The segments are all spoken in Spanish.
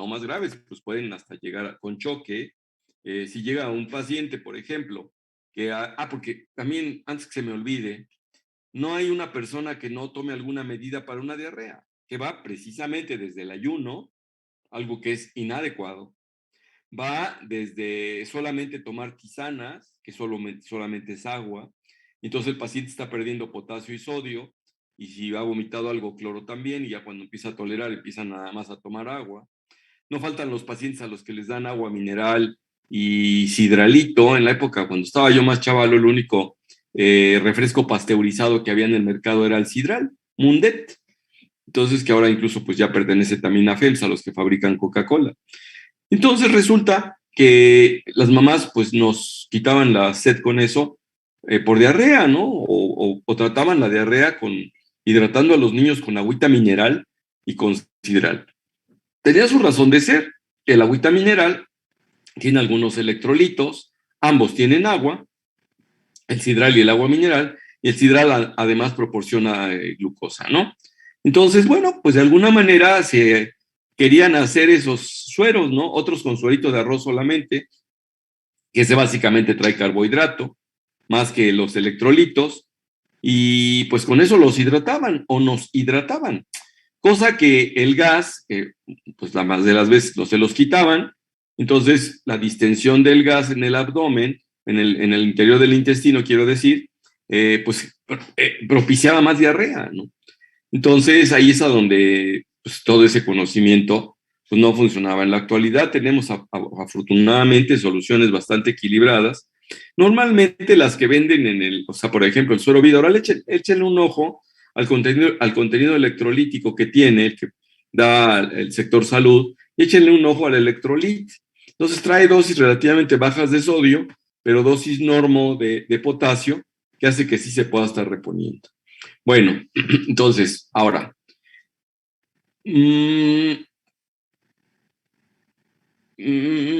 no más graves, pues pueden hasta llegar con choque. Si llega un paciente, por ejemplo, porque también, antes que se me olvide, no hay una persona que no tome alguna medida para una diarrea, que va precisamente desde el ayuno, algo que es inadecuado, va desde solamente tomar tisanas, que solamente es agua, entonces el paciente está perdiendo potasio y sodio, y si ha vomitado algo, cloro también, y ya cuando empieza a tolerar, empieza nada más a tomar agua. No faltan los pacientes a los que les dan agua mineral y sidralito. En la época, cuando estaba yo más chavalo, el único refresco pasteurizado que había en el mercado era el sidral, Mundet. Entonces, que ahora incluso pues ya pertenece también a FEMSA, a los que fabrican Coca-Cola. Entonces resulta que las mamás pues nos quitaban la sed con eso por diarrea, ¿no? O trataban la diarrea hidratando a los niños con agüita mineral y con sidral. Tenía su razón de ser. El agüita mineral tiene algunos electrolitos, ambos tienen agua, el sidral y el agua mineral, y el sidral además proporciona glucosa, ¿no? Entonces, bueno, pues de alguna manera se querían hacer esos sueros, ¿no? Otros con suerito de arroz solamente, que ese básicamente trae carbohidrato, más que los electrolitos, y pues con eso los hidrataban o nos hidrataban, cosa que el gas, pues la más de las veces se los quitaban, entonces la distensión del gas en el abdomen, en el interior del intestino, quiero decir, propiciaba más diarrea, ¿no? Entonces ahí es a donde pues, todo ese conocimiento pues, no funcionaba. En la actualidad tenemos afortunadamente soluciones bastante equilibradas. Normalmente las que venden o sea, por ejemplo, el suero Vidoral, échenle un ojo al contenido electrolítico que tiene, el que da el sector salud, y échenle un ojo al electrolit. Entonces trae dosis relativamente bajas de sodio, pero dosis normo de potasio, que hace que sí se pueda estar reponiendo. Bueno, entonces, ahora, mm,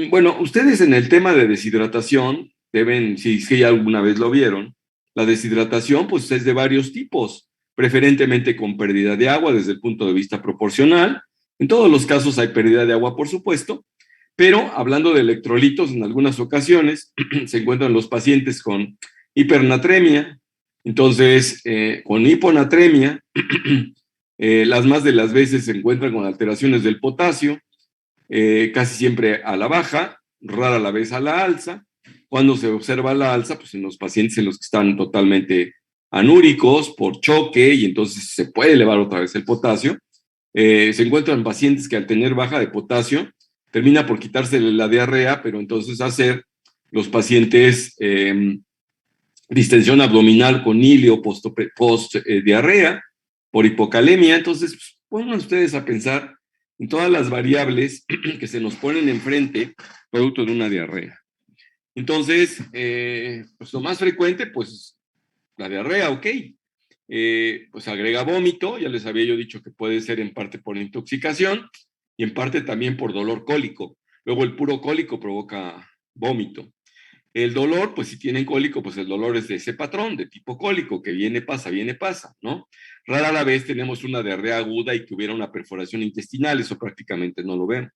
bueno, ustedes en el tema de deshidratación deben, si es que ya alguna vez lo vieron, la deshidratación pues es de varios tipos, preferentemente con pérdida de agua desde el punto de vista proporcional. En todos los casos hay pérdida de agua, por supuesto, pero hablando de electrolitos, en algunas ocasiones se encuentran los pacientes con hipernatremia, entonces con hiponatremia, las más de las veces se encuentran con alteraciones del potasio, casi siempre a la baja, rara la vez a la alza. Cuando se observa la alza, pues en los pacientes en los que están totalmente anúricos por choque y entonces se puede elevar otra vez el potasio. Se encuentran pacientes que al tener baja de potasio termina por quitarse la diarrea, pero entonces hacer los pacientes distensión abdominal con ilio post diarrea por hipocalemia. Entonces, pues, pongan ustedes a pensar en todas las variables que se nos ponen enfrente producto de una diarrea. Entonces, pues lo más frecuente, pues la diarrea, ok. Pues agrega vómito, ya les había yo dicho que puede ser en parte por intoxicación y en parte también por dolor cólico. Luego el puro cólico provoca vómito. El dolor, pues si tienen cólico, pues el dolor es de ese patrón, de tipo cólico, que viene, pasa, ¿no? Rara la vez tenemos una diarrea aguda y que hubiera una perforación intestinal, eso prácticamente no lo vemos.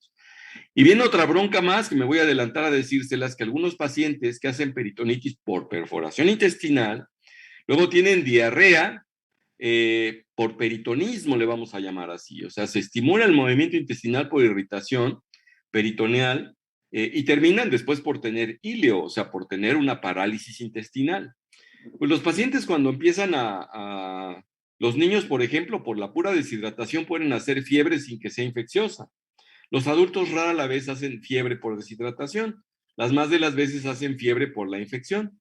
Y viene otra bronca más que me voy a adelantar a decírselas, que algunos pacientes que hacen peritonitis por perforación intestinal, luego tienen diarrea por peritonismo, le vamos a llamar así, o sea, se estimula el movimiento intestinal por irritación peritoneal y terminan después por tener ilio, o sea, por tener una parálisis intestinal. Pues los pacientes cuando empiezan los niños, por ejemplo, por la pura deshidratación pueden hacer fiebre sin que sea infecciosa. Los adultos rara la vez hacen fiebre por deshidratación. Las más de las veces hacen fiebre por la infección.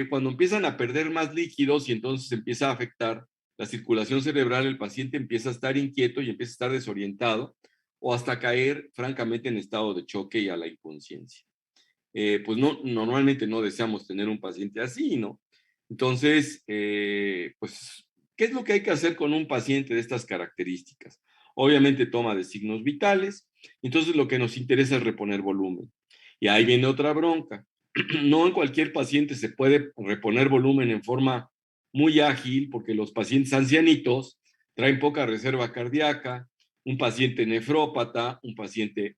Cuando empiezan a perder más líquidos y entonces empieza a afectar la circulación cerebral, el paciente empieza a estar inquieto y empieza a estar desorientado o hasta caer francamente en estado de choque y a la inconsciencia. Pues no, normalmente no deseamos tener un paciente así, ¿no? Entonces, pues, ¿qué es lo que hay que hacer con un paciente de estas características? Obviamente toma de signos vitales, entonces lo que nos interesa es reponer volumen. Y ahí viene otra bronca. No en cualquier paciente se puede reponer volumen en forma muy ágil, porque los pacientes ancianitos traen poca reserva cardíaca, un paciente nefrópata, un paciente,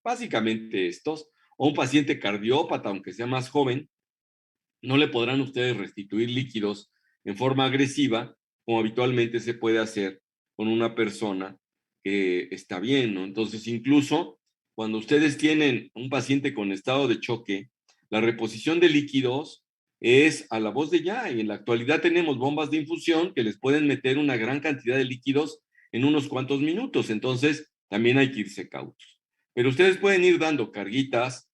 básicamente estos, o un paciente cardiópata, aunque sea más joven, no le podrán ustedes restituir líquidos en forma agresiva, como habitualmente se puede hacer con una persona que está bien, ¿no? Entonces, incluso cuando ustedes tienen un paciente con estado de choque, la reposición de líquidos es a la voz de ya, y en la actualidad tenemos bombas de infusión que les pueden meter una gran cantidad de líquidos en unos cuantos minutos, entonces también hay que irse cautos. Pero ustedes pueden ir dando carguitas.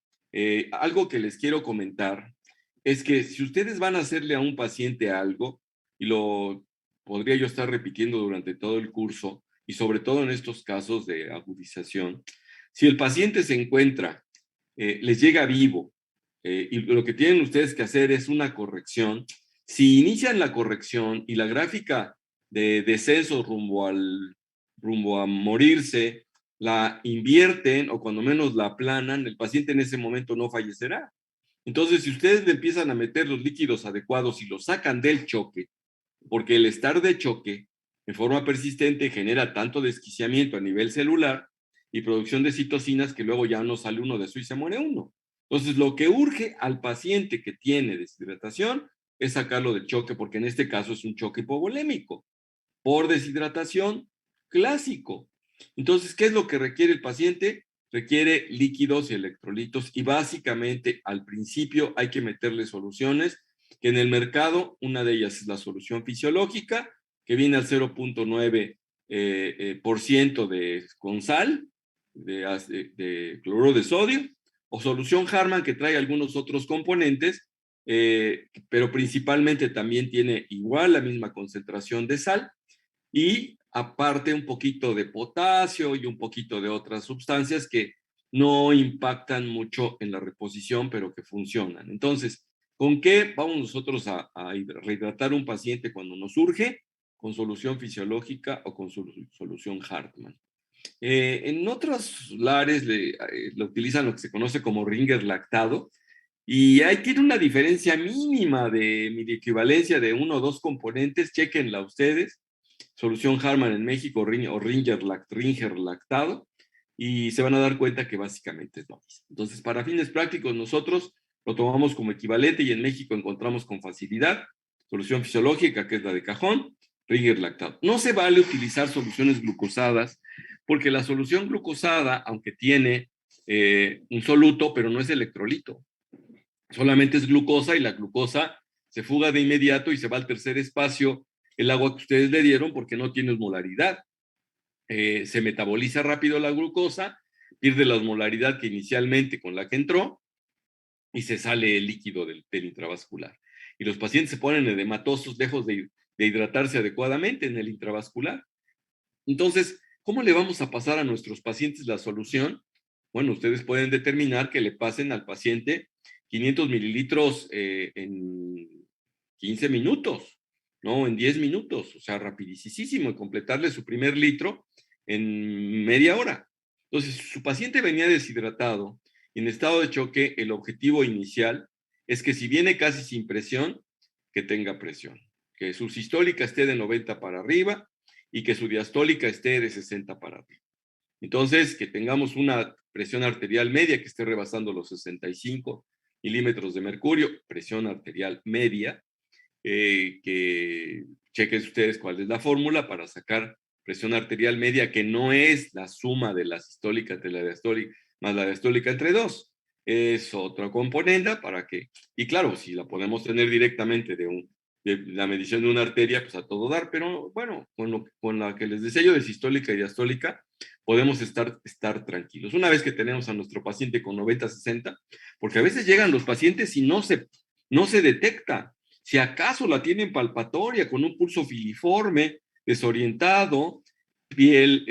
Algo que les quiero comentar es que si ustedes van a hacerle a un paciente algo, y lo podría yo estar repitiendo durante todo el curso, y sobre todo en estos casos de agudización, si el paciente se encuentra, les llega vivo, y lo que tienen ustedes que hacer es una corrección, si inician la corrección y la gráfica de descenso rumbo a morirse, la invierten o cuando menos la aplanan, el paciente en ese momento no fallecerá. Entonces, si ustedes le empiezan a meter los líquidos adecuados y los sacan del choque, porque el estar de choque en forma persistente genera tanto desquiciamiento a nivel celular y producción de citocinas que luego ya no sale uno de eso y se muere uno. Entonces, lo que urge al paciente que tiene deshidratación es sacarlo del choque, porque en este caso es un choque hipovolémico por deshidratación clásico. Entonces, ¿qué es lo que requiere el paciente? Requiere líquidos y electrolitos y básicamente al principio hay que meterle soluciones que en el mercado, una de ellas es la solución fisiológica, que viene al 0.9% con sal, de cloruro de sodio, o solución Harman, que trae algunos otros componentes, pero principalmente también tiene igual la misma concentración de sal, y aparte un poquito de potasio y un poquito de otras sustancias que no impactan mucho en la reposición, pero que funcionan. Entonces, ¿con qué vamos nosotros a rehidratar un paciente cuando nos urge? Con solución fisiológica o con solución Hartmann. En otros lares le utilizan lo que se conoce como Ringer lactado, y ahí tiene una diferencia mínima de equivalencia de uno o dos componentes, chequenla ustedes, solución Harman en México o Ringer lactado, y se van a dar cuenta que básicamente es lo mismo. Entonces, para fines prácticos, nosotros lo tomamos como equivalente y en México encontramos con facilidad solución fisiológica, que es la de cajón, Ringer lactado. No se vale utilizar soluciones glucosadas, porque la solución glucosada, aunque tiene un soluto, pero no es electrolito, solamente es glucosa y la glucosa se fuga de inmediato y se va al tercer espacio el agua que ustedes le dieron porque no tiene osmolaridad. Se metaboliza rápido la glucosa, pierde la osmolaridad que inicialmente con la que entró y se sale el líquido del intravascular. Y los pacientes se ponen edematosos lejos de hidratarse adecuadamente en el intravascular. Entonces, ¿cómo le vamos a pasar a nuestros pacientes la solución? Bueno, ustedes pueden determinar que le pasen al paciente 500 mililitros en 15 minutos, ¿no? En 10 minutos, o sea, rapidísimo, y completarle su primer litro en media hora. Entonces, si su paciente venía deshidratado y en estado de choque, el objetivo inicial es que si viene casi sin presión, que tenga presión, que su sistólica esté de 90 para arriba y que su diastólica esté de 60 para arriba. Entonces, que tengamos una presión arterial media que esté rebasando los 65 milímetros de mercurio, presión arterial media, que chequen ustedes cuál es la fórmula para sacar presión arterial media, que no es la suma de la sistólica entre la diastólica más la diastólica entre dos. Es otra componente para que, y claro, si la podemos tener directamente de la medición de una arteria, pues a todo dar, pero bueno, con la que les decía yo de sistólica y diastólica, podemos estar tranquilos. Una vez que tenemos a nuestro paciente con 90-60, porque a veces llegan los pacientes y no se detecta. Si acaso la tienen palpatoria, con un pulso filiforme, desorientado, piel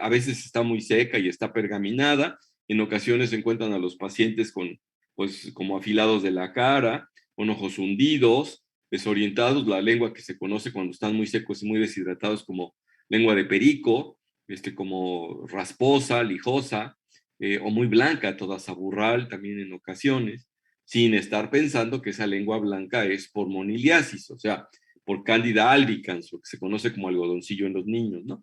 a veces está muy seca y está pergaminada. En ocasiones se encuentran a los pacientes con, pues, como afilados de la cara, con ojos hundidos, desorientados, la lengua que se conoce cuando están muy secos y muy deshidratados como lengua de perico, como rasposa, lijosa, o muy blanca, toda saburral también en ocasiones, sin estar pensando que esa lengua blanca es por moniliasis, o sea, por Candida albicans, lo que se conoce como algodoncillo en los niños, ¿no?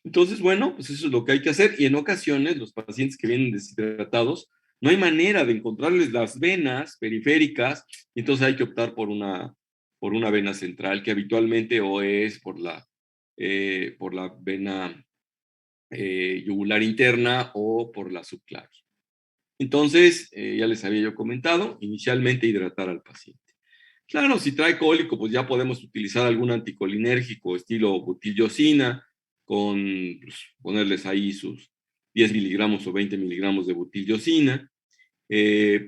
Entonces, bueno, pues eso es lo que hay que hacer. Y en ocasiones, los pacientes que vienen deshidratados, no hay manera de encontrarles las venas periféricas, y entonces hay que optar por una vena central, que habitualmente o es por la vena yugular interna o por la subclavian. Entonces, ya les había yo comentado, inicialmente hidratar al paciente. Claro, si trae cólico, pues ya podemos utilizar algún anticolinérgico estilo butiliocina, con pues, ponerles ahí sus 10 miligramos o 20 miligramos de butiliocina.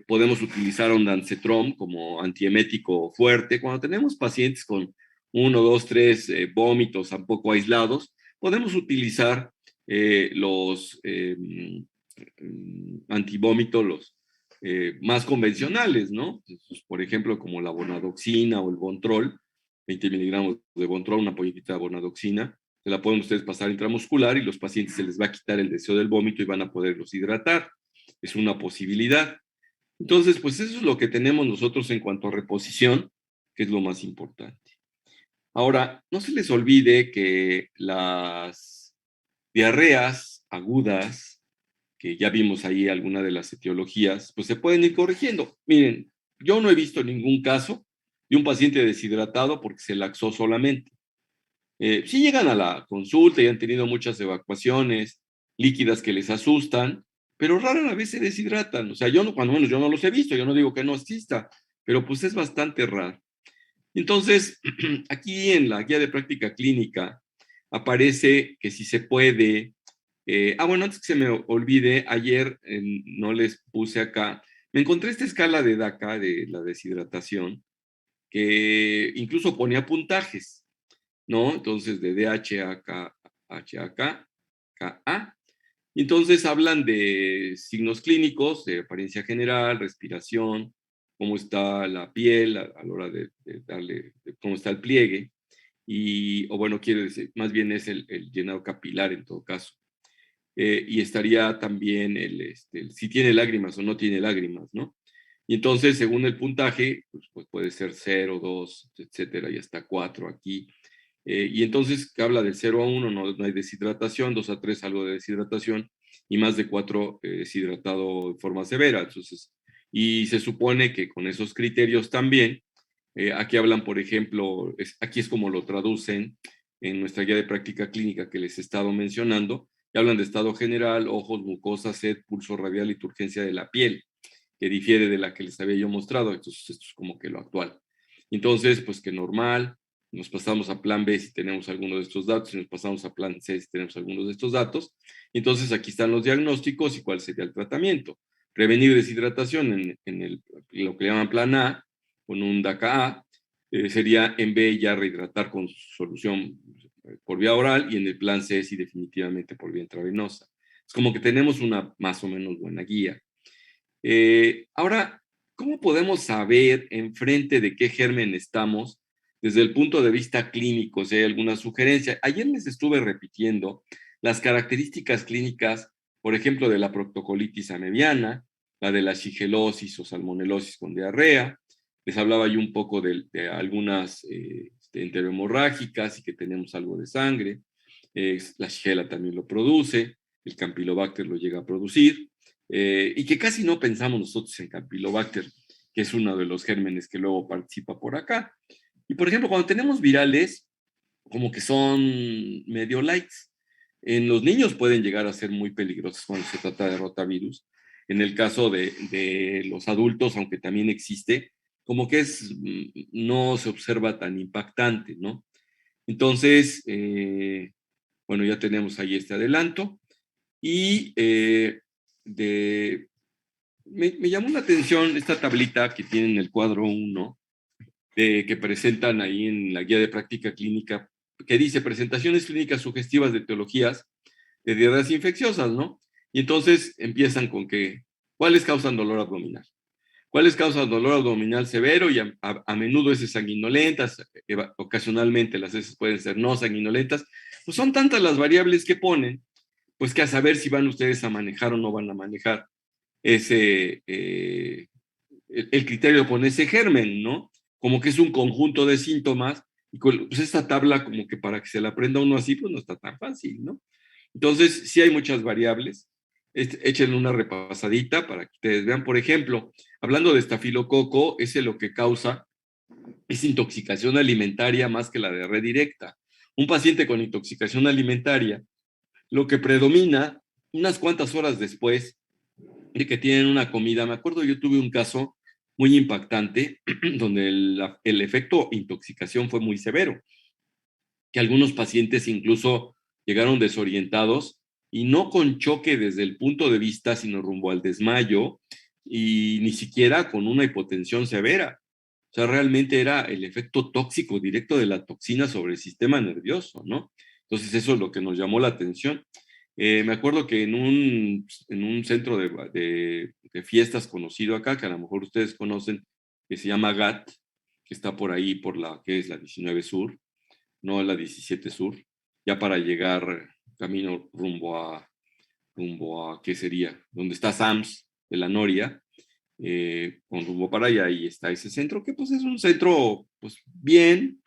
Podemos utilizar ondansetron como antiemético fuerte. Cuando tenemos pacientes con uno, dos, tres vómitos un poco aislados, podemos utilizar los antivómitos, los más convencionales, ¿no? Entonces, por ejemplo, como la bonadoxina o el Bontrol, 20 miligramos de Bontrol, una pollitita de bonadoxina, se la pueden ustedes pasar intramuscular y los pacientes se les va a quitar el deseo del vómito y van a poderlos hidratar. Es una posibilidad. Entonces, pues eso es lo que tenemos nosotros en cuanto a reposición, que es lo más importante. Ahora, no se les olvide que las diarreas agudas, que ya vimos ahí alguna de las etiologías, pues se pueden ir corrigiendo. Miren, yo no he visto ningún caso de un paciente deshidratado porque se laxó solamente. Sí llegan a la consulta y han tenido muchas evacuaciones líquidas que les asustan, pero rara vez se deshidratan. O sea, yo no, cuando menos yo no los he visto, yo no digo que no exista, pero pues es bastante raro. Entonces, aquí en la guía de práctica clínica aparece que si se puede, bueno, antes que se me olvide, ayer no les puse acá, me encontré esta escala de DACA, de la deshidratación, que incluso ponía puntajes. ¿No? Entonces, de DHA, HAK, KA. Entonces, hablan de signos clínicos, de apariencia general, respiración, cómo está la piel a la hora de darle, cómo está el pliegue, o bueno, quiere decir, más bien es el llenado capilar en todo caso. Y estaría también si tiene lágrimas o no tiene lágrimas, ¿no? Y entonces, según el puntaje, pues puede ser 0, 2, etcétera, y hasta 4 aquí. Y entonces habla del 0 a 1, no hay deshidratación, 2 a 3 algo de deshidratación, y más de 4 deshidratado de forma severa. Entonces, y se supone que con esos criterios también, aquí hablan, por ejemplo, aquí es como lo traducen en nuestra guía de práctica clínica que les he estado mencionando, y hablan de estado general, ojos, mucosa, sed, pulso radial y turgencia de la piel, que difiere de la que les había yo mostrado. Entonces, esto es como que lo actual. Entonces, pues que normal, nos pasamos a plan B si tenemos alguno de estos datos, y nos pasamos a plan C si tenemos algunos de estos datos. Entonces, aquí están los diagnósticos y cuál sería el tratamiento. Prevenir deshidratación lo que llaman plan A, con un DACA-A, sería en B ya rehidratar con solución por vía oral, y en el plan C sí definitivamente por vía intravenosa. Es como que tenemos una más o menos buena guía. Ahora, ¿cómo podemos saber enfrente de qué germen estamos desde el punto de vista clínico? Si hay alguna sugerencia. Ayer les estuve repitiendo las características clínicas, por ejemplo, de la proctocolitis amebiana, la de la shigelosis o salmonelosis con diarrea. Les hablaba yo un poco de algunas enterohemorrágicas y que tenemos algo de sangre. La shigella también lo produce, el campylobacter lo llega a producir. Y que casi no pensamos nosotros en Campylobacter, que es uno de los gérmenes que luego participa por acá. Y por ejemplo, cuando tenemos virales, como que son medio lights. En los niños pueden llegar a ser muy peligrosos cuando se trata de rotavirus. En el caso de los adultos, aunque también existe, como que no se observa tan impactante, ¿no? Entonces, bueno, ya tenemos ahí este adelanto. Y de me llamó la atención esta tablita que tienen en el cuadro 1, que presentan ahí en la guía de práctica clínica, que dice presentaciones clínicas sugestivas de etiologías de diarreas infecciosas, ¿no? Y entonces empiezan con que, ¿cuáles causan dolor abdominal? ¿Cuáles causan dolor abdominal severo? Y a menudo es sanguinolentas, ocasionalmente las heces pueden ser no sanguinolentas. Pues son tantas las variables que ponen, pues que a saber si van ustedes a manejar o no van a manejar ese, el criterio con ese germen, ¿no? Como que es un conjunto de síntomas, y pues esta tabla como que para que se la aprenda uno así, pues no está tan fácil, ¿no? Entonces, sí hay muchas variables. Échenle una repasadita para que ustedes vean. Por ejemplo, hablando de estafilococo, ese lo que causa es intoxicación alimentaria más que la diarrea directa. Un paciente con intoxicación alimentaria, lo que predomina unas cuantas horas después de que tienen una comida, me acuerdo, yo tuve un caso muy impactante donde el efecto intoxicación fue muy severo, que algunos pacientes incluso llegaron desorientados y no con choque desde el punto de vista, sino rumbo al desmayo y ni siquiera con una hipotensión severa. O sea, realmente era el efecto tóxico directo de la toxina sobre el sistema nervioso, ¿no? Entonces eso es lo que nos llamó la atención. Me acuerdo que en un centro de fiestas conocido acá, que a lo mejor ustedes conocen, que se llama GAT, que está por ahí, por la que es la 19 Sur, no la 17 Sur, ya para llegar camino rumbo a ¿qué sería? Donde está Sams de la Noria, con rumbo para allá, y está ese centro, que pues es un centro, pues bien,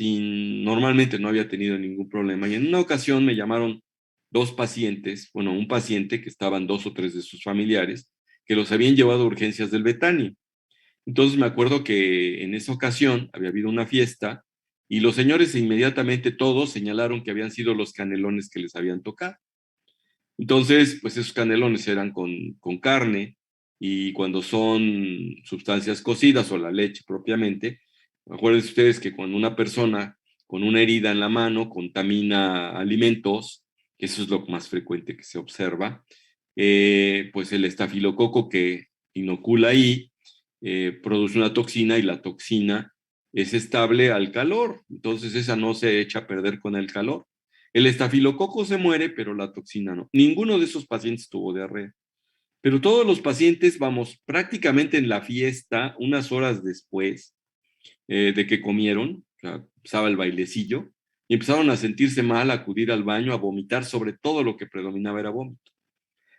normalmente no había tenido ningún problema, y en una ocasión me llamaron dos pacientes, bueno, un paciente que estaban dos o tres de sus familiares, que los habían llevado a urgencias del Betania. Entonces me acuerdo que en esa ocasión había habido una fiesta y los señores inmediatamente todos señalaron que habían sido los canelones que les habían tocado. Entonces, pues esos canelones eran con carne y cuando son sustancias cocidas o la leche propiamente, acuérdense ustedes que cuando una persona con una herida en la mano contamina alimentos, que eso es lo más frecuente que se observa, pues el estafilococo que inocula ahí produce una toxina y la toxina es estable al calor, entonces esa no se echa a perder con el calor. El estafilococo se muere, pero la toxina no. Ninguno de esos pacientes tuvo diarrea. Pero todos los pacientes, vamos, prácticamente en la fiesta, unas horas después de que comieron, o sea, empezaba el bailecillo, y empezaron a sentirse mal, a acudir al baño, a vomitar, sobre todo lo que predominaba era vómito.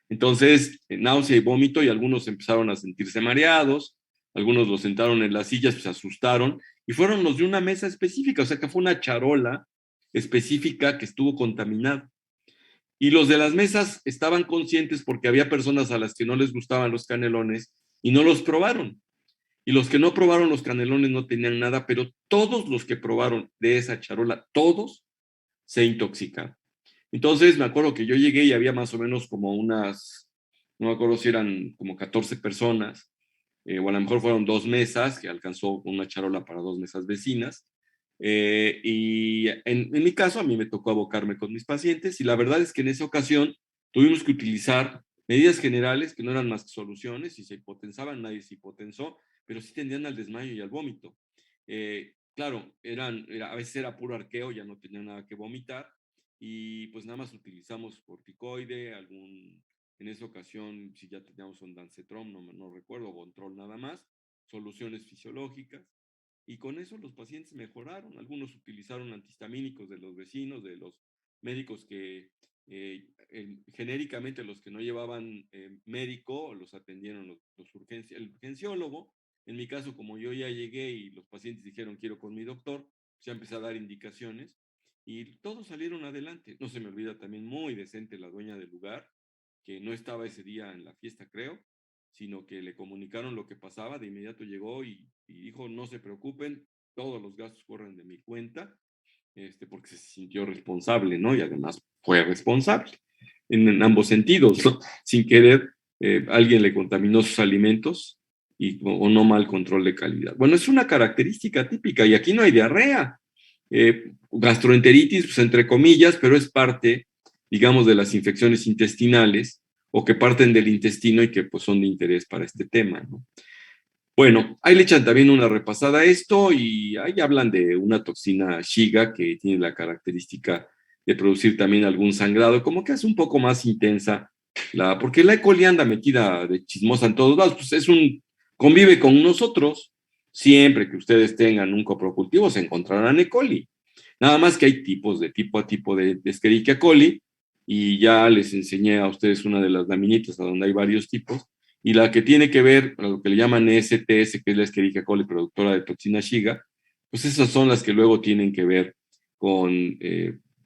Entonces, náusea y vómito, y algunos empezaron a sentirse mareados, algunos los sentaron en las sillas, pues se asustaron, y fueron los de una mesa específica, o sea que fue una charola específica que estuvo contaminada. Y los de las mesas estaban conscientes porque había personas a las que no les gustaban los canelones y no los probaron. Y los que no probaron los canelones no tenían nada, pero todos los que probaron de esa charola, todos se intoxicaron. Entonces me acuerdo que yo llegué y había más o menos como no me acuerdo si eran como 14 personas, o a lo mejor fueron dos mesas, que alcanzó una charola para dos mesas vecinas. Y en mi caso, a mí me tocó abocarme con mis pacientes y la verdad es que en esa ocasión tuvimos que utilizar medidas generales que no eran más que soluciones. Si se hipotensaban, nadie se hipotensó, pero sí tendían al desmayo y al vómito. Claro, a veces era puro arqueo, ya no tenía nada que vomitar y pues nada más utilizamos corticoide, en esa ocasión, si ya teníamos ondansetron, no recuerdo, control nada más, soluciones fisiológicas. Y con eso los pacientes mejoraron. Algunos utilizaron antihistamínicos de los vecinos, de los médicos que genéricamente los que no llevaban médico los atendieron el urgenciólogo. En mi caso, como yo ya llegué y los pacientes dijeron quiero con mi doctor, pues ya empecé a dar indicaciones y todos salieron adelante. No se me olvida también muy decente la dueña del lugar, que no estaba ese día en la fiesta, creo, sino que le comunicaron lo que pasaba, de inmediato llegó y dijo, no se preocupen, todos los gastos corren de mi cuenta, porque se sintió responsable, ¿no? Y además fue responsable en ambos sentidos, ¿no? Sin querer, alguien le contaminó sus alimentos o no mal control de calidad. Bueno, es una característica típica y aquí no hay diarrea. Gastroenteritis, pues entre comillas, pero es parte, digamos, de las infecciones intestinales o que parten del intestino y que pues son de interés para este tema, ¿no? Bueno, ahí le echan también una repasada a esto y ahí hablan de una toxina Shiga que tiene la característica de producir también algún sangrado, como que es un poco más intensa, porque la E. coli anda metida de chismosa en todos lados, pues convive con nosotros, siempre que ustedes tengan un coprocultivo se encontrarán E. coli, nada más que hay tipos de tipo a tipo de Escherichia coli y ya les enseñé a ustedes una de las laminitas a donde hay varios tipos, y la que tiene que ver con lo que le llaman STS, que es la Escherichia coli productora de toxina Shiga, pues esas son las que luego tienen que ver con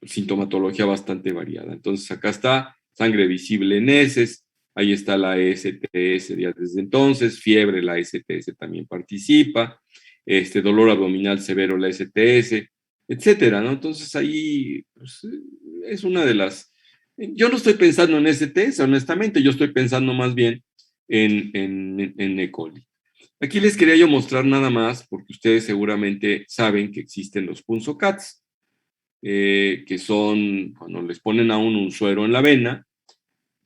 sintomatología bastante variada. Entonces acá está sangre visible en heces, ahí está la STS ya desde entonces, fiebre, la STS también participa, dolor abdominal severo, la STS, etcétera, ¿no? Entonces ahí pues, es una de las... Yo no estoy pensando en STS, honestamente, yo estoy pensando más bien en E. coli. Aquí les quería yo mostrar nada más, porque ustedes seguramente saben que existen los punzocats, que son cuando les ponen a uno un suero en la vena.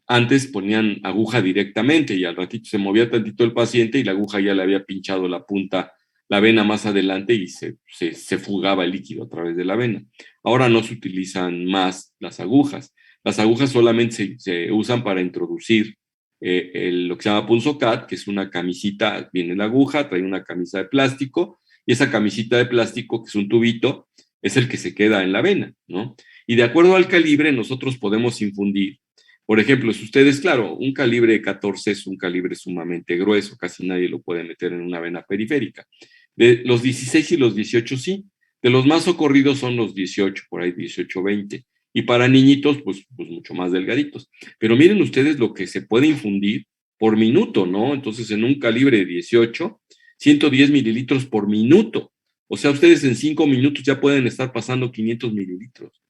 Antes ponían aguja directamente y al ratito se movía tantito el paciente y la aguja ya le había pinchado la punta, la vena más adelante y se fugaba el líquido a través de la vena. Ahora no se utilizan más las agujas. Las agujas solamente se usan para introducir lo que se llama punzocat, que es una camisita, viene la aguja, trae una camisa de plástico y esa camisita de plástico, que es un tubito, es el que se queda en la vena, ¿no? Y de acuerdo al calibre, nosotros podemos infundir. Por ejemplo, si ustedes, claro, un calibre 14 es un calibre sumamente grueso, casi nadie lo puede meter en una vena periférica. De los 16 y los 18 sí, de los más socorridos son los 18, por ahí 18, 20. Y para niñitos, pues mucho más delgaditos. Pero miren ustedes lo que se puede infundir por minuto, ¿no? Entonces, en un calibre de 18, 110 mililitros por minuto. O sea, ustedes en 5 minutos ya pueden estar pasando 500 mililitros.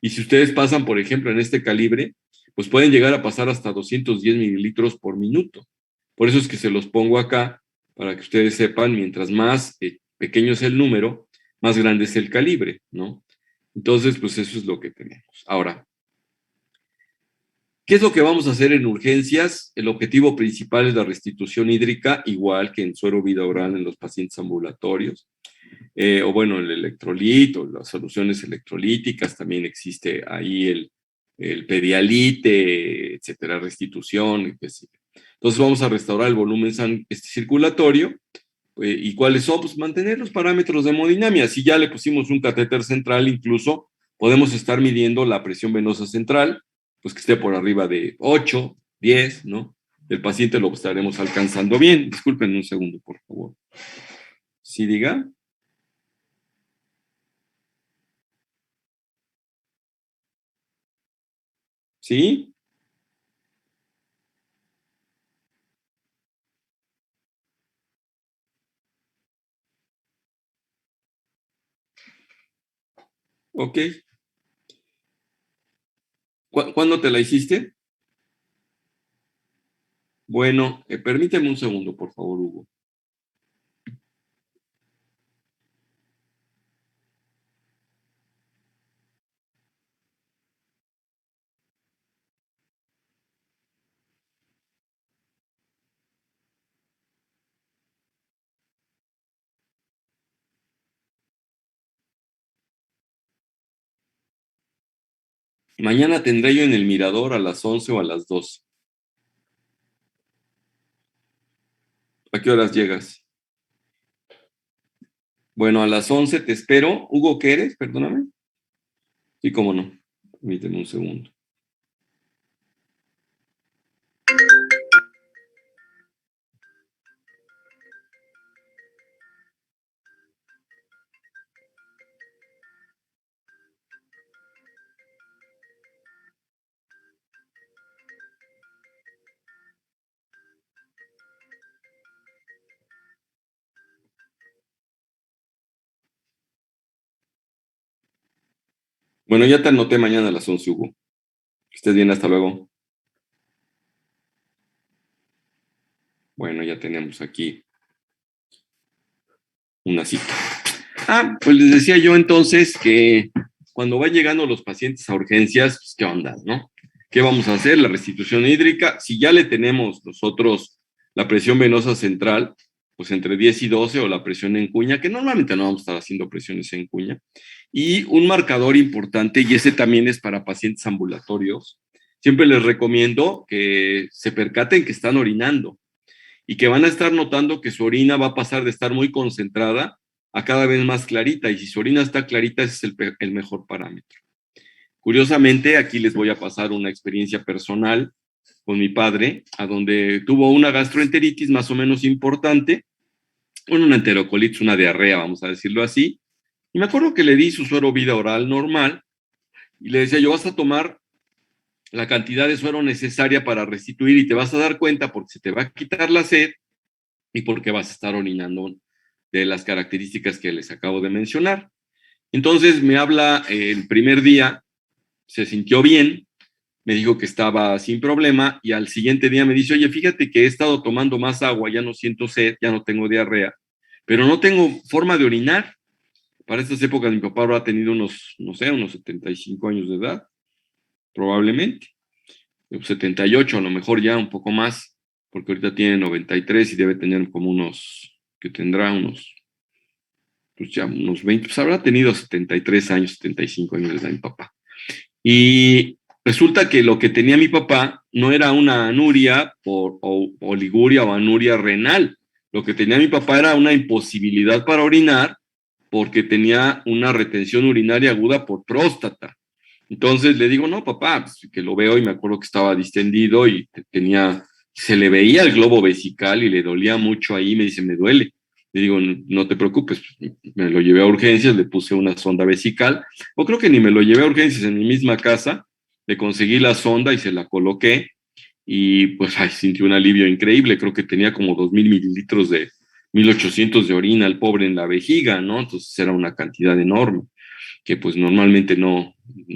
Y si ustedes pasan, por ejemplo, en este calibre, pues pueden llegar a pasar hasta 210 mililitros por minuto. Por eso es que se los pongo acá, para que ustedes sepan, mientras más pequeño es el número, más grande es el calibre, ¿no? Entonces, pues eso es lo que tenemos. Ahora, ¿qué es lo que vamos a hacer en urgencias? El objetivo principal es la restitución hídrica, igual que en suero vida oral en los pacientes ambulatorios. O bueno, el electrolito, las soluciones electrolíticas, también existe ahí el pedialite, etcétera, restitución, etc. Entonces vamos a restaurar el volumen circulatorio. ¿Y cuáles son? Pues mantener los parámetros de hemodinamia. Si ya le pusimos un catéter central, incluso podemos estar midiendo la presión venosa central, pues que esté por arriba de 8, 10, ¿no? El paciente lo estaremos alcanzando bien. Disculpen un segundo, por favor. ¿Sí diga? ¿Sí? Ok. ¿Cuándo te la hiciste? Bueno, permíteme un segundo, por favor, Hugo. Mañana tendré yo en el Mirador a las 11 o a las 12. ¿A qué horas llegas? Bueno, a las 11 te espero. Hugo, ¿qué eres? Perdóname. Sí, cómo no. Permíteme un segundo. Bueno, ya te anoté mañana a las 11, Hugo. Que estés bien, hasta luego. Bueno, ya tenemos aquí una cita. Pues les decía yo entonces que cuando van llegando los pacientes a urgencias, pues qué onda, ¿no? ¿Qué vamos a hacer? La restitución hídrica. Si ya le tenemos nosotros la presión venosa central, pues entre 10 y 12, o la presión en cuña, que normalmente no vamos a estar haciendo presiones en cuña. Y un marcador importante, y ese también es para pacientes ambulatorios, siempre les recomiendo que se percaten que están orinando y que van a estar notando que su orina va a pasar de estar muy concentrada a cada vez más clarita, y si su orina está clarita, ese es el mejor parámetro. Curiosamente, aquí les voy a pasar una experiencia personal con mi padre, a donde tuvo una gastroenteritis más o menos importante, una enterocolitis, una diarrea, vamos a decirlo así, y me acuerdo que le di su suero vida oral normal, Y le decía yo, vas a tomar la cantidad de suero necesaria para restituir y te vas a dar cuenta porque se te va a quitar la sed y porque vas a estar orinando de las características que les acabo de mencionar. Entonces me habla el primer día, se sintió bien, me dijo que estaba sin problema y al siguiente día me dice, oye, fíjate que he estado tomando más agua, ya no siento sed, ya no tengo diarrea, pero no tengo forma de orinar. Para estas épocas mi papá habrá tenido unos, no sé, unos 75 años de edad, probablemente, 78 a lo mejor ya un poco más, porque ahorita tiene 93 y debe tener como unos, que tendrá unos, pues ya unos 20, pues habrá tenido 73 años, 75 años de edad mi papá. Y resulta que lo que tenía mi papá no era una anuria o oliguria o anuria renal. Lo que tenía mi papá era una imposibilidad para orinar porque tenía una retención urinaria aguda por próstata. Entonces le digo, no, papá, pues, que lo veo y me acuerdo que estaba distendido y tenía, se le veía el globo vesical y le dolía mucho ahí, me dice, me duele. Le digo, no te preocupes, me lo llevé a urgencias, le puse una sonda vesical, o creo que ni me lo llevé a urgencias en mi misma casa, le conseguí la sonda y se la coloqué, y pues ay, sentí un alivio increíble, creo que tenía como 2,000 mililitros de 1,800 de orina el pobre en la vejiga, ¿no? Entonces era una cantidad enorme que pues normalmente no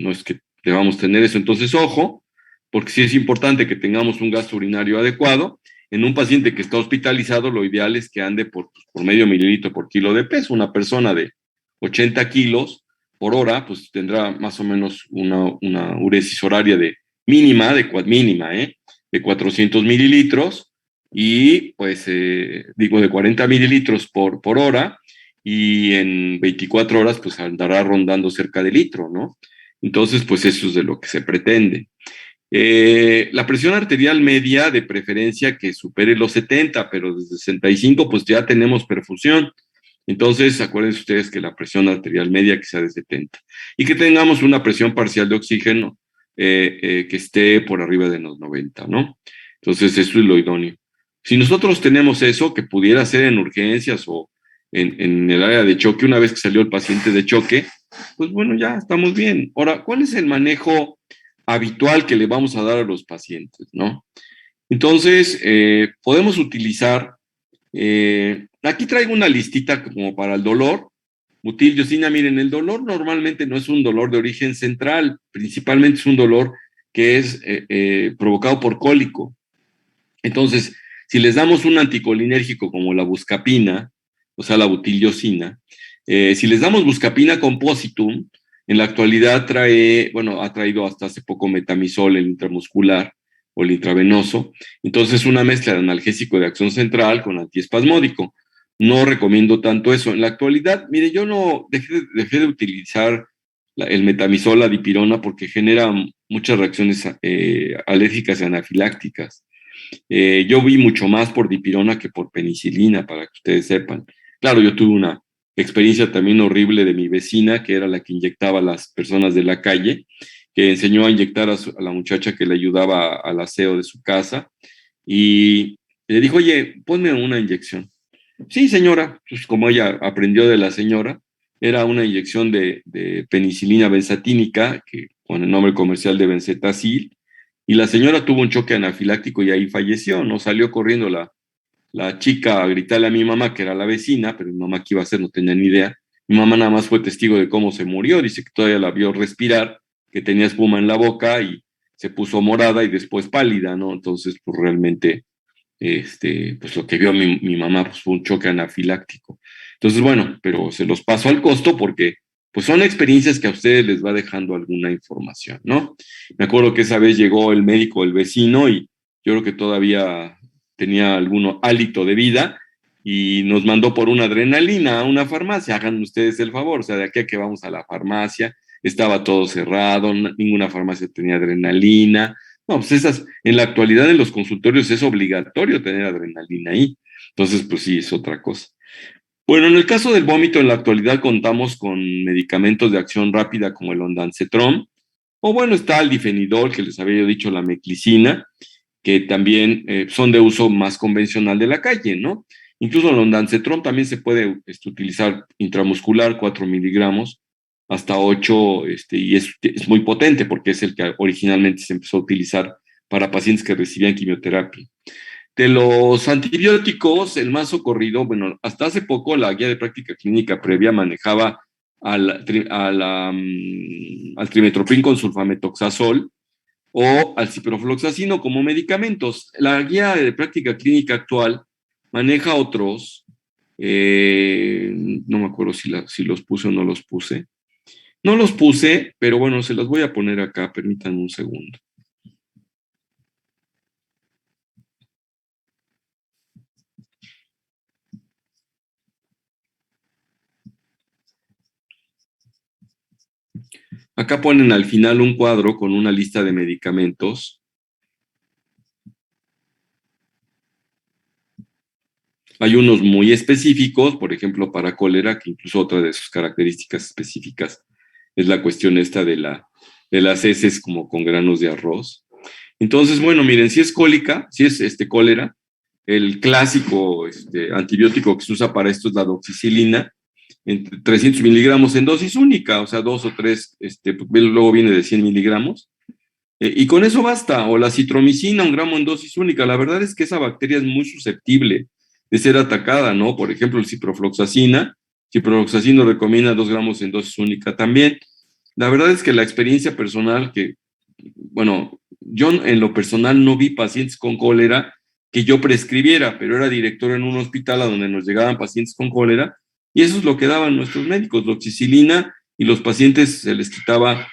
es que debamos tener eso. Entonces, ojo, porque sí es importante que tengamos un gasto urinario adecuado. En un paciente que está hospitalizado, lo ideal es que ande por medio mililitro por kilo de peso. Una persona de 80 kilos por hora, pues tendrá más o menos una uresis horaria de mínima, de 400 mililitros y pues digo de 40 mililitros por hora y en 24 horas pues andará rondando cerca de litro, ¿no? Entonces, pues eso es de lo que se pretende. La presión arterial media, de preferencia que supere los 70, pero desde 65 pues ya tenemos perfusión. Entonces, acuérdense ustedes que la presión arterial media que sea de 70 y que tengamos una presión parcial de oxígeno que esté por arriba de los 90, ¿no? Entonces, eso es lo idóneo. Si nosotros tenemos eso, que pudiera ser en urgencias o en el área de choque, una vez que salió el paciente de choque, pues bueno, ya estamos bien. Ahora, ¿cuál es el manejo habitual que le vamos a dar a los pacientes, ¿no? Entonces, podemos utilizar, aquí traigo una listita como para el dolor. Butil, miren, el dolor normalmente no es un dolor de origen central, principalmente es un dolor que es provocado por cólico. Entonces, si les damos un anticolinérgico como la buscapina, o sea, la butiliocina, si les damos buscapina compositum, en la actualidad ha traído hasta hace poco metamizol, el intramuscular o el intravenoso, entonces una mezcla de analgésico de acción central con antiespasmódico. No recomiendo tanto eso. En la actualidad, mire, yo no dejé de utilizar el metamizol, la dipirona, porque genera muchas reacciones alérgicas y anafilácticas. Yo vi mucho más por dipirona que por penicilina, para que ustedes sepan. Claro, yo tuve una experiencia también horrible de mi vecina, que era la que inyectaba a las personas de la calle, que enseñó a inyectar a la muchacha que le ayudaba al aseo de su casa, y le dijo, oye, ponme una inyección. Sí, señora, pues como ella aprendió de la señora, era una inyección de penicilina benzatínica, que con el nombre comercial de Benzetacil, y la señora tuvo un choque anafiláctico y ahí falleció, ¿no? Salió corriendo la chica a gritarle a mi mamá, que era la vecina, pero mi mamá qué iba a hacer, no tenía ni idea. Mi mamá nada más fue testigo de cómo se murió, dice que todavía la vio respirar, que tenía espuma en la boca y se puso morada y después pálida, ¿no? Entonces, pues realmente pues lo que vio mi mamá pues, fue un choque anafiláctico. Entonces, bueno, pero se los paso al costo porque pues son experiencias que a ustedes les va dejando alguna información, ¿no? Me acuerdo que esa vez llegó el médico del vecino y yo creo que todavía tenía algún hálito de vida y nos mandó por una adrenalina a una farmacia. Hagan ustedes el favor, o sea, de aquí a que vamos a la farmacia, estaba todo cerrado, ninguna farmacia tenía adrenalina. No, pues en la actualidad en los consultorios es obligatorio tener adrenalina ahí. Entonces, pues sí, es otra cosa. Bueno, en el caso del vómito, en la actualidad contamos con medicamentos de acción rápida como el ondansetron, o bueno, está el difenidol, que les había dicho, la meclicina, que también son de uso más convencional de la calle, ¿no? Incluso el ondansetron también se puede utilizar intramuscular, 4 miligramos, hasta 8, y es muy potente porque es el que originalmente se empezó a utilizar para pacientes que recibían quimioterapia. De los antibióticos, el más socorrido, bueno, hasta hace poco la guía de práctica clínica previa manejaba al trimestoprim con sulfametoxazol o al ciprofloxacino como medicamentos. La guía de práctica clínica actual maneja otros, no me acuerdo si los puse o no los puse. No los puse, pero bueno, se las voy a poner acá, permítanme un segundo. Acá ponen al final un cuadro con una lista de medicamentos. Hay unos muy específicos, por ejemplo, para cólera, que incluso otra de sus características específicas es la cuestión esta de las heces como con granos de arroz. Entonces, bueno, miren, si es cólica, si es cólera, el clásico antibiótico que se usa para esto es la doxicilina, entre 300 miligramos en dosis única, o sea, 2 o 3, luego viene de 100 miligramos, y con eso basta, o la citromicina, 1 gramo en dosis única. La verdad es que esa bacteria es muy susceptible de ser atacada, ¿no? Por ejemplo, el ciprofloxacino recomienda 2 gramos en dosis única también. La verdad es que la experiencia personal bueno, yo en lo personal no vi pacientes con cólera que yo prescribiera, pero era director en un hospital a donde nos llegaban pacientes con cólera, y eso es lo que daban nuestros médicos, doxicilina, y los pacientes se les quitaba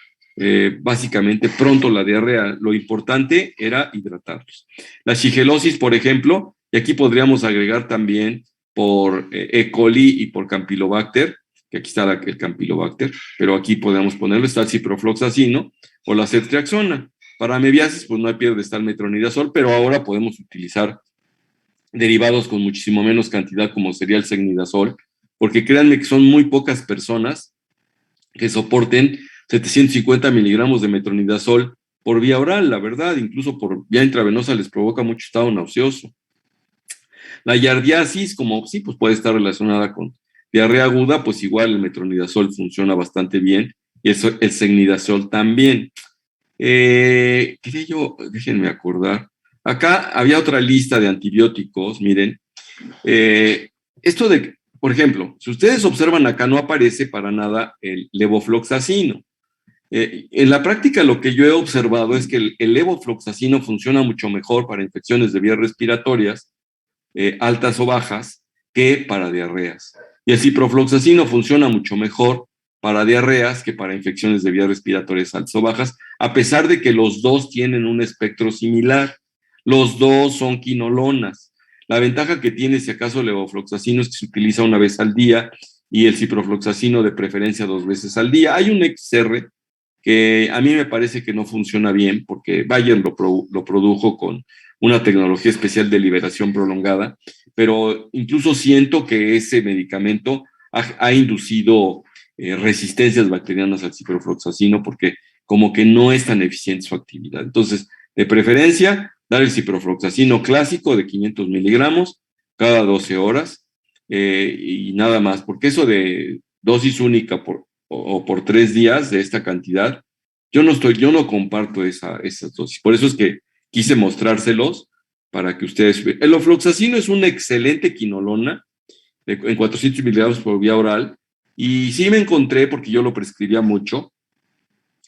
básicamente pronto la diarrea. Lo importante era hidratarlos. La shigelosis, por ejemplo, y aquí podríamos agregar también por E. coli y por Campylobacter, que aquí está el Campylobacter, pero aquí podemos ponerlo, está el ciprofloxacino o la ceftriaxona. Para amebiasis, pues no hay pierde, está el metronidazol, pero ahora podemos utilizar derivados con muchísimo menos cantidad, como sería el secnidazol, porque créanme que son muy pocas personas que soporten 750 miligramos de metronidazol por vía oral, la verdad, incluso por vía intravenosa les provoca mucho estado nauseoso. La yardiasis, como sí, pues puede estar relacionada con diarrea aguda, pues igual el metronidazol funciona bastante bien, y eso, el secnidazol también. Quería yo, déjenme acordar, acá había otra lista de antibióticos, miren, esto de, por ejemplo, si ustedes observan acá no aparece para nada el levofloxacino. En la práctica lo que yo he observado es que el levofloxacino funciona mucho mejor para infecciones de vías respiratorias, altas o bajas, que para diarreas. Y el ciprofloxacino funciona mucho mejor para diarreas que para infecciones de vías respiratorias altas o bajas, a pesar de que los dos tienen un espectro similar. Los dos son quinolonas. La ventaja que tiene, si acaso, el levofloxacino es que se utiliza 1 vez al día y el ciprofloxacino de preferencia 2 veces al día. Hay un XR que a mí me parece que no funciona bien porque Bayer lo produjo con una tecnología especial de liberación prolongada, pero incluso siento que ese medicamento ha inducido resistencias bacterianas al ciprofloxacino porque como que no es tan eficiente su actividad. Entonces, de preferencia, dar el ciprofloxacino clásico de 500 miligramos cada 12 horas y nada más, porque eso de dosis única o por 3 días de esta cantidad, yo no comparto esas dosis. Por eso es que quise mostrárselos para que ustedes vean. El ofloxacino es una excelente quinolona en 400 miligramos por vía oral, y sí me encontré, porque yo lo prescribía mucho,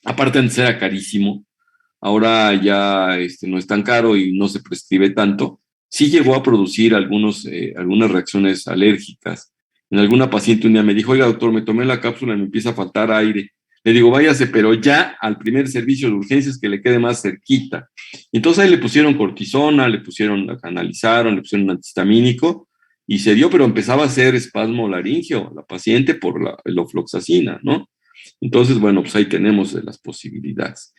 aparte antes era carísimo, ahora ya no es tan caro y no se prescribe tanto. Sí llegó a producir algunas reacciones alérgicas. En alguna paciente un día me dijo, oiga doctor, me tomé la cápsula y me empieza a faltar aire. Le digo, váyase, pero ya al primer servicio de urgencias que le quede más cerquita. Y entonces ahí le pusieron cortisona, la canalizaron, le pusieron un antihistamínico y se dio, pero empezaba a hacer espasmo laríngeo la paciente por la ofloxacina, ¿no? Entonces, bueno, pues ahí tenemos las posibilidades.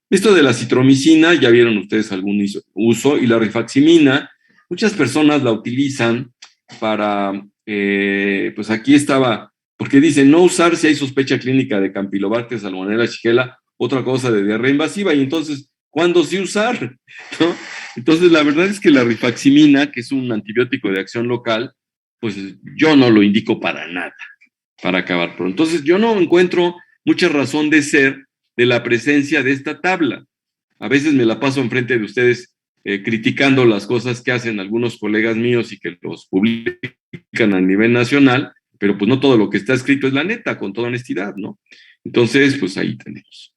Esto de la citromicina, ya vieron ustedes algún uso, y la rifaximina, muchas personas la utilizan para, pues aquí estaba, porque dicen no usar si hay sospecha clínica de Campylobacter, Salmonella, Shigella, otra cosa de diarrea invasiva, y entonces, ¿cuándo sí usar? ¿No? Entonces, la verdad es que la rifaximina, que es un antibiótico de acción local, pues yo no lo indico para nada, para acabar pronto. Entonces, yo no encuentro mucha razón de ser de la presencia de esta tabla. A veces me la paso enfrente de ustedes criticando las cosas que hacen algunos colegas míos y que los publican a nivel nacional, pero pues no todo lo que está escrito es la neta, con toda honestidad, ¿no? Entonces, pues ahí tenemos.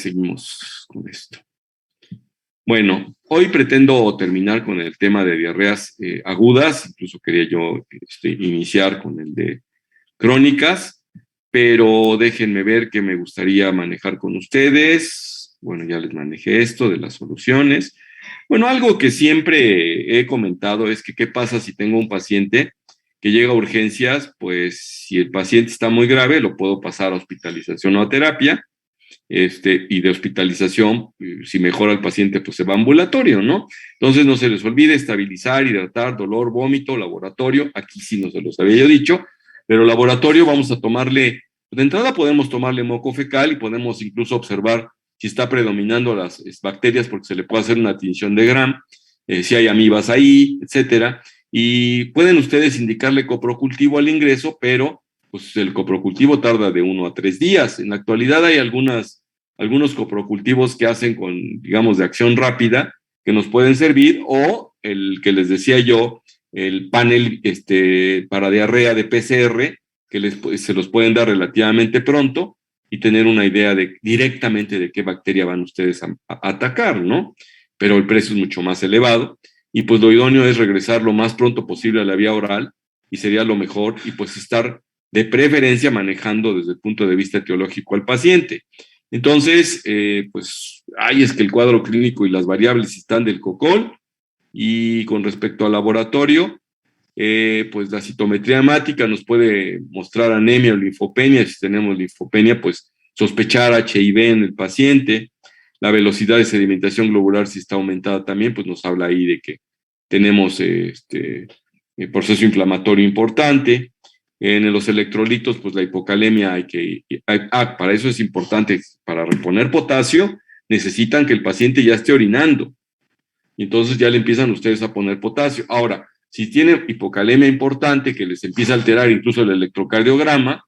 Seguimos con esto. Bueno, hoy pretendo terminar con el tema de diarreas agudas, incluso quería yo iniciar con el de crónicas, pero déjenme ver qué me gustaría manejar con ustedes. Bueno, ya les manejé esto de las soluciones. Bueno, algo que siempre he comentado es que qué pasa si tengo un paciente que llega a urgencias, pues si el paciente está muy grave, lo puedo pasar a hospitalización o a terapia, y de hospitalización, si mejora el paciente, pues se va a ambulatorio, ¿no? Entonces no se les olvide estabilizar, hidratar, dolor, vómito, laboratorio, aquí sí no se los había yo dicho, pero laboratorio vamos a tomarle, de entrada podemos tomarle moco fecal y podemos incluso observar si está predominando las bacterias porque se le puede hacer una tinción de Gram, si hay amibas ahí, etcétera, y pueden ustedes indicarle coprocultivo al ingreso, pero pues el coprocultivo tarda de 1 a 3 días. En la actualidad hay algunos coprocultivos que hacen con, digamos, de acción rápida, que nos pueden servir, o el que les decía yo, el panel para diarrea de PCR, que se los pueden dar relativamente pronto y tener una idea directamente de qué bacteria van ustedes a atacar, ¿no? Pero el precio es mucho más elevado y pues lo idóneo es regresar lo más pronto posible a la vía oral y sería lo mejor y pues estar de preferencia manejando desde el punto de vista etiológico al paciente. Entonces, pues ahí es que el cuadro clínico y las variables están del COCOL, y con respecto al laboratorio, pues la citometría hemática nos puede mostrar anemia o linfopenia. Si tenemos linfopenia, pues sospechar HIV en el paciente. La velocidad de sedimentación globular, si está aumentada también, pues nos habla ahí de que tenemos proceso inflamatorio importante. En los electrolitos, pues la hipocalemia para eso es importante, para reponer potasio, necesitan que el paciente ya esté orinando. Y entonces ya le empiezan ustedes a poner potasio. Ahora, si tiene hipocalemia importante, que les empieza a alterar incluso el electrocardiograma,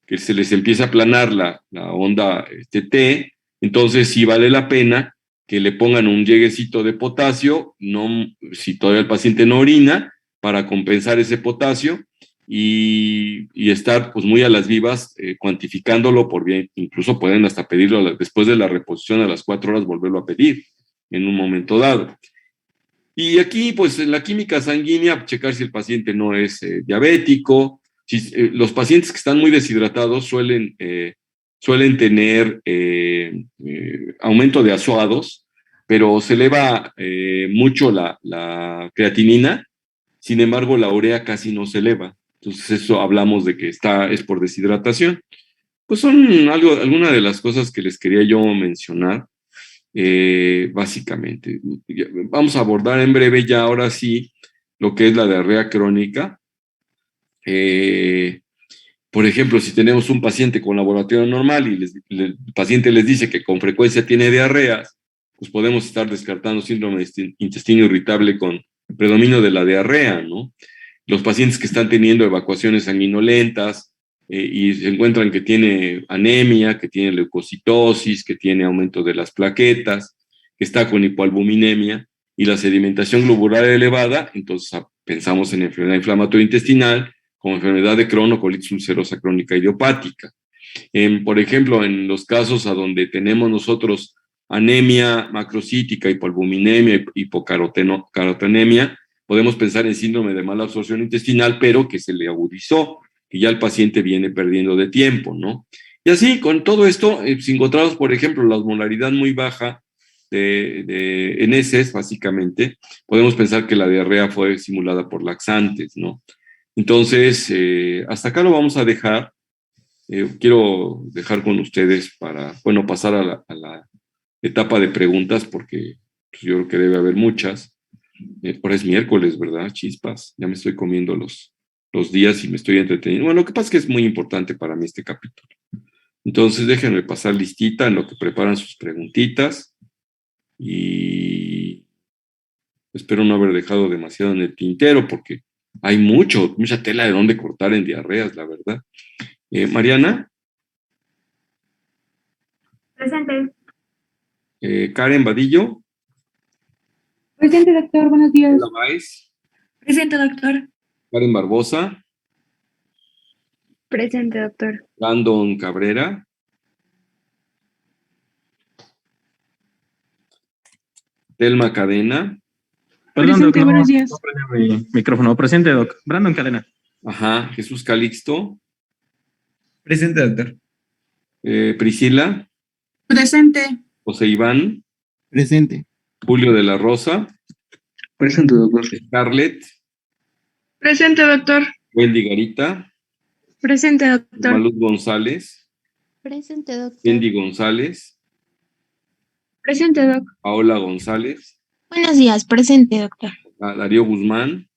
que se les empieza a aplanar la onda T, entonces sí vale la pena que le pongan un lleguecito de potasio, no, si todavía el paciente no orina, para compensar ese potasio y estar pues muy a las vivas, cuantificándolo por bien. Incluso pueden hasta pedirlo después de la reposición a las 4 horas, volverlo a pedir en un momento dado. Y aquí, pues, en la química sanguínea, checar si el paciente no es diabético. Los pacientes que están muy deshidratados suelen tener aumento de azoados, pero se eleva mucho la creatinina, sin embargo, la urea casi no se eleva. Entonces, eso hablamos de que es por deshidratación. Pues son algunas de las cosas que les quería yo mencionar. Básicamente. Vamos a abordar en breve ya ahora sí lo que es la diarrea crónica. Por ejemplo, si tenemos un paciente con laboratorio normal y el paciente les dice que con frecuencia tiene diarreas, pues podemos estar descartando síndrome de intestino irritable con predominio de la diarrea, ¿no? Los pacientes que están teniendo evacuaciones sanguinolentas y se encuentran que tiene anemia, que tiene leucocitosis, que tiene aumento de las plaquetas, que está con hipoalbuminemia y la sedimentación globular elevada, entonces pensamos en enfermedad inflamatoria intestinal como enfermedad de Crohn o colitis ulcerosa crónica idiopática. Por ejemplo, en los casos a donde tenemos nosotros anemia macrocítica, hipoalbuminemia, hipocarotenemia, podemos pensar en síndrome de mala absorción intestinal, pero que se le agudizó, que ya el paciente viene perdiendo de tiempo, ¿no? Y así, con todo esto, si encontramos, por ejemplo, la osmolaridad muy baja en heces, básicamente, podemos pensar que la diarrea fue simulada por laxantes, ¿no? Entonces, hasta acá lo vamos a dejar. Quiero dejar con ustedes para, bueno, pasar a la etapa de preguntas, porque pues, yo creo que debe haber muchas. Ahora es miércoles, ¿verdad? Chispas, ya me estoy comiendo los días y me estoy entreteniendo. Bueno, lo que pasa es que es muy importante para mí este capítulo. Entonces, déjenme pasar listita en lo que preparan sus preguntitas y espero no haber dejado demasiado en el tintero, porque hay mucha tela de dónde cortar en diarreas, la verdad. Mariana. Presente. Karen Vadillo. Presente, doctor. Buenos días. Paula Báez. Presente, doctor. Karen Barbosa. Presente, doctor. Brandon Cabrera. Telma Cadena. Perdón, Presente, doc, buenos días. no prende mi micrófono. Presente, doc. Brandon Cadena. Ajá. Jesús Calixto. Presente, doctor. Priscila. Presente. José Iván. Presente. Julio de la Rosa. Presente, doctor. Scarlett. Presente, doctor. Wendy Garita. Presente, doctor. Maluz González. Presente, doctor. Wendy González. Presente, doc. Paola González. Buenos días, presente, doctor. Darío Guzmán.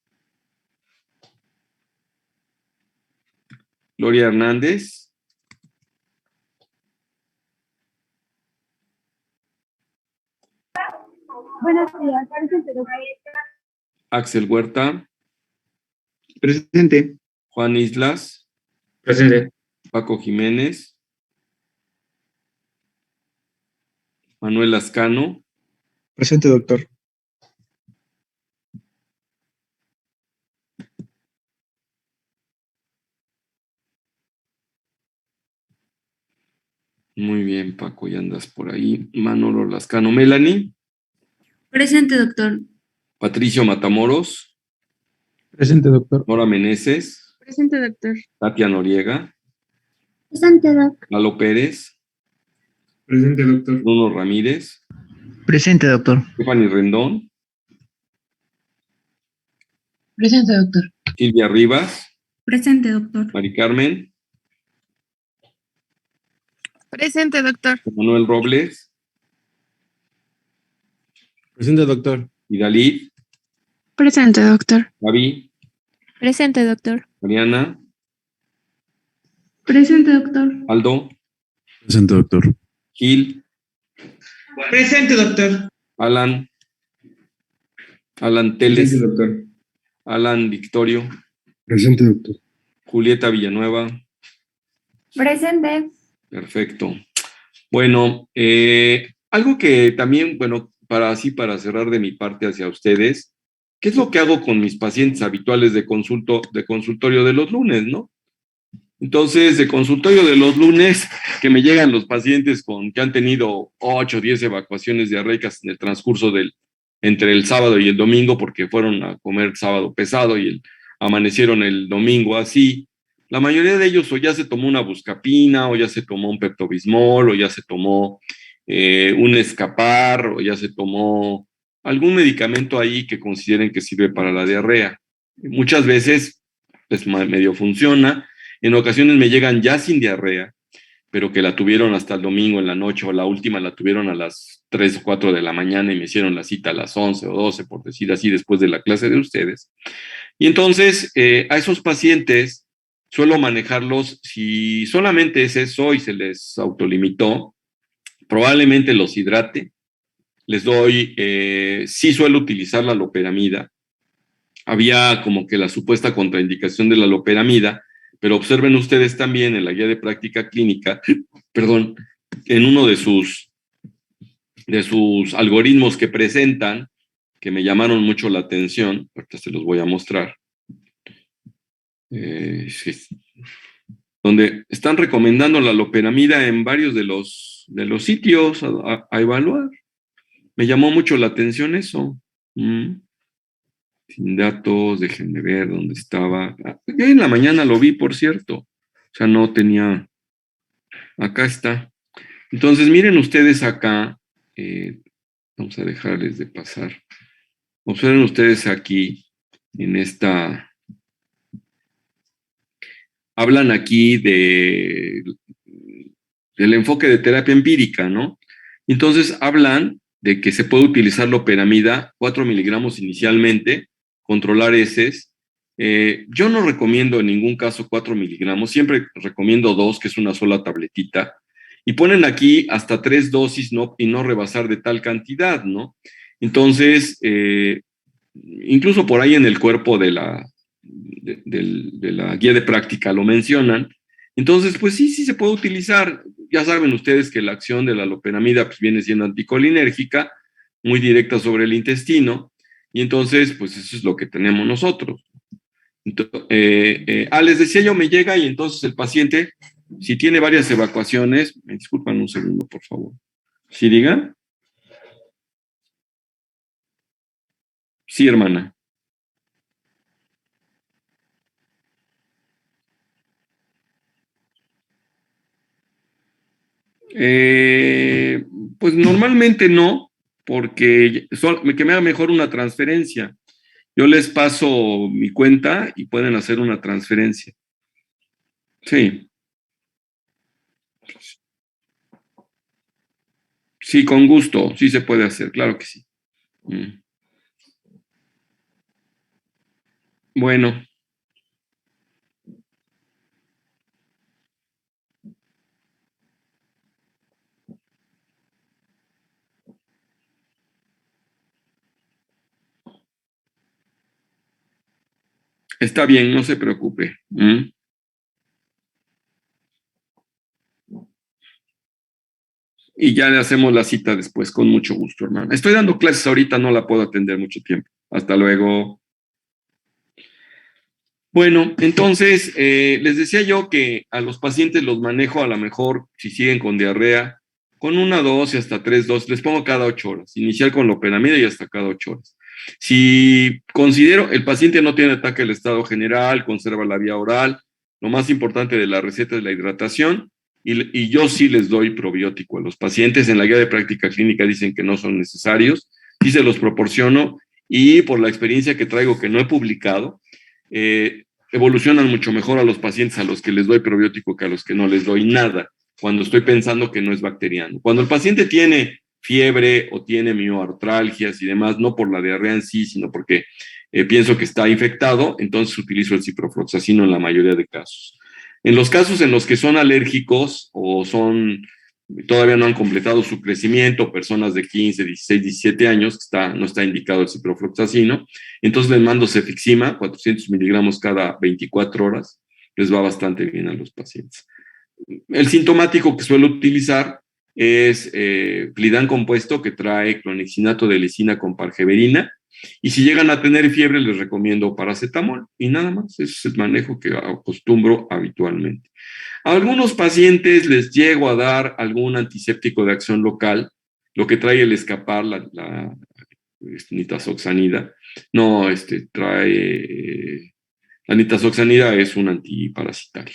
Gloria Hernández. Buenos días. Presente, doctor. Axel Huerta. Presente. Juan Islas. Presente. Paco Jiménez. Manuel Ascano. Presente, doctor. Muy bien, Paco, ya andas por ahí. Manolo Lascano. Melanie. Presente, doctor. Patricio Matamoros. Presente, doctor. Nora Meneses. Presente, doctor. Tatia Noriega. Presente, doc. Lalo Pérez. Presente, doctor. Bruno Ramírez. Presente, doctor. Stephanie Rendón. Presente, doctor. Silvia Rivas. Presente, doctor. Mari Carmen. Presente, doctor. Manuel Robles. Presente, doctor. Idalid. Presente, doctor. Gaby. Presente, doctor. Mariana. Presente, doctor. Aldo. Presente, doctor. Gil. Presente, doctor. Alan. Alan Teles. doctor. Alan Victorio. Presente, doctor. Julieta Villanueva. Presente. Perfecto. Bueno, algo que también, bueno, para cerrar de mi parte hacia ustedes, ¿qué es lo que hago con mis pacientes habituales de consultorio de los lunes, no? Entonces, de consultorio de los lunes, que me llegan los pacientes que han tenido 8 o 10 evacuaciones diarreicas en el transcurso entre el sábado y el domingo, porque fueron a comer sábado pesado y amanecieron el domingo así. La mayoría de ellos o ya se tomó una buscapina, o ya se tomó un peptobismol, o ya se tomó un escapar, o ya se tomó algún medicamento ahí que consideren que sirve para la diarrea. Muchas veces, pues medio funciona. En ocasiones me llegan ya sin diarrea, pero que la tuvieron hasta el domingo en la noche, o la última la tuvieron a las 3 o 4 de la mañana y me hicieron la cita a las 11 o 12, por decir así, después de la clase de ustedes. Y entonces, a esos pacientes suelo manejarlos, si solamente es eso y se les autolimitó, probablemente los hidrate. Les doy, sí suelo utilizar la loperamida. Había como que la supuesta contraindicación de la loperamida, pero observen ustedes también en la guía de práctica clínica, perdón, en uno de sus algoritmos que presentan, que me llamaron mucho la atención, ahorita se los voy a mostrar, sí, donde están recomendando la loperamida en varios de los sitios a evaluar. Me llamó mucho la atención eso. Sin datos, déjenme ver dónde estaba. Yo en la mañana lo vi, por cierto. O sea, no tenía... Acá está. Entonces, miren ustedes acá. Vamos a dejarles de pasar. Observen ustedes aquí, en esta... Hablan aquí del enfoque de terapia empírica, ¿no? Entonces, hablan de que se puede utilizar loperamida, 4 miligramos inicialmente, controlar heces. Yo no recomiendo en ningún caso 4 miligramos, siempre recomiendo 2, que es una sola tabletita, y ponen aquí hasta 3 dosis, ¿no? Y no rebasar de tal cantidad, ¿no? Entonces, incluso por ahí en el cuerpo de la guía de práctica lo mencionan. Entonces, pues sí se puede utilizar. ya saben ustedes que la acción de la loperamida pues, viene siendo anticolinérgica, muy directa sobre el intestino, y entonces, pues eso es lo que tenemos nosotros. Les decía yo, me llega y entonces el paciente, si tiene varias evacuaciones, me disculpan un segundo, por favor. ¿Sí digan? Sí, hermana. Pues normalmente no, porque que me haga mejor una transferencia. Yo les paso mi cuenta y pueden hacer una transferencia. Sí. Sí, con gusto. Sí se puede hacer, claro que sí. Bueno. Está bien, no se preocupe. Y ya le hacemos la cita después, con mucho gusto, hermano. Estoy dando clases ahorita, no la puedo atender mucho tiempo. Hasta luego. Bueno, entonces, les decía yo que a los pacientes los manejo a lo mejor, si siguen con diarrea, con 1 dosis hasta 3 dosis, les pongo cada 8 horas, inicial con loperamida y hasta cada 8 horas. Si considero el paciente no tiene ataque del estado general, conserva la vía oral, lo más importante de la receta es la hidratación, y yo sí les doy probiótico a los pacientes. En la guía de práctica clínica dicen que no son necesarios, sí se los proporciono, y por la experiencia que traigo que no he publicado, evolucionan mucho mejor a los pacientes a los que les doy probiótico que a los que no les doy nada, cuando estoy pensando que no es bacteriano. Cuando el paciente tiene fiebre o tiene mioartralgias y demás, no por la diarrea en sí, sino porque pienso que está infectado, entonces utilizo el ciprofloxacino en la mayoría de casos. En los casos en los que son alérgicos o todavía no han completado su crecimiento, personas de 15, 16, 17 años, no está indicado el ciprofloxacino, entonces les mando cefixima, 400 miligramos cada 24 horas, les va bastante bien a los pacientes. El sintomático que suelo utilizar es Plidan compuesto, que trae clonexinato de lisina con pargeberina, y si llegan a tener fiebre les recomiendo paracetamol, y nada más. Ese es el manejo que acostumbro habitualmente. A algunos pacientes les llego a dar algún antiséptico de acción local, lo que trae el escapar, la nitazoxanida. No, la nitazoxanida es un antiparasitario.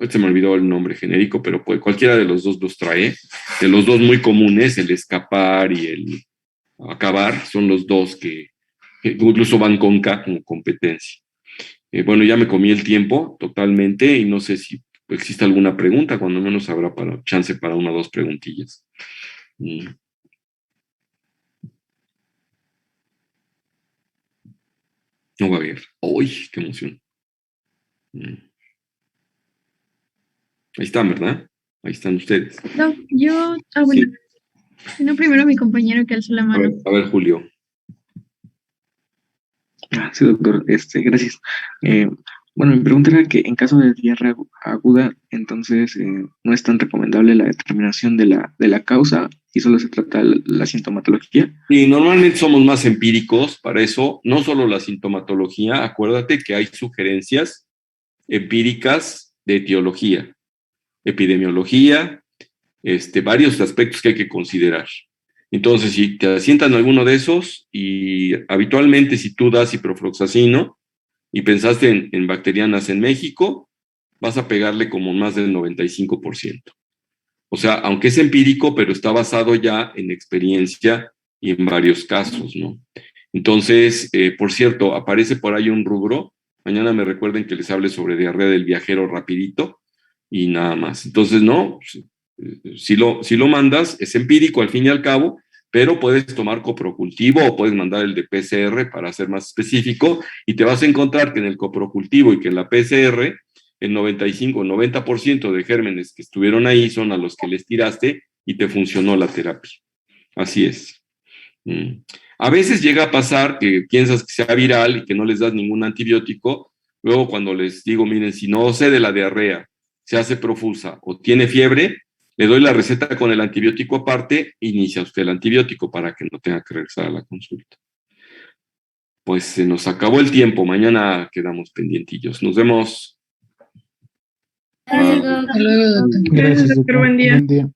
Se me olvidó el nombre genérico, pero pues cualquiera de los dos los trae. De los dos muy comunes, el escapar y el acabar, son los dos que incluso van con K como competencia. Bueno, ya me comí el tiempo totalmente y no sé si existe alguna pregunta, cuando menos habrá chance para 1 o 2 preguntillas. No va a haber. ¡Uy, qué emoción! Ahí están, ¿verdad? Ahí están ustedes. No, bueno. Sí. No, primero mi compañero que alzó la mano. A ver, Julio. Sí, doctor, gracias. Bueno, mi pregunta era que en caso de diarrea aguda, entonces no es tan recomendable la determinación de la causa y solo se trata la sintomatología. Sí, normalmente somos más empíricos para eso, no solo la sintomatología, acuérdate que hay sugerencias empíricas de etiología, epidemiología, varios aspectos que hay que considerar. Entonces, si te asientan alguno de esos, y habitualmente si tú das ciprofloxacino y pensaste en bacterianas en México, vas a pegarle como más del 95%. O sea, aunque es empírico, pero está basado ya en experiencia y en varios casos, ¿no? Entonces, por cierto, aparece por ahí un rubro. Mañana me recuerden que les hable sobre diarrea del viajero rapidito y nada más. Entonces, no, si lo mandas, es empírico al fin y al cabo, pero puedes tomar coprocultivo o puedes mandar el de PCR para ser más específico, y te vas a encontrar que en el coprocultivo y que en la PCR, el 95 o 90% de gérmenes que estuvieron ahí son a los que les tiraste y te funcionó la terapia. Así es. A veces llega a pasar que piensas que sea viral y que no les das ningún antibiótico. Luego cuando les digo, miren, si no sé de la diarrea, se hace profusa o tiene fiebre, le doy la receta con el antibiótico aparte, inicia usted el antibiótico para que no tenga que regresar a la consulta. Pues se nos acabó el tiempo, mañana quedamos pendientillos. Nos vemos. Hasta luego, doctor. Gracias, doctor. Buen día.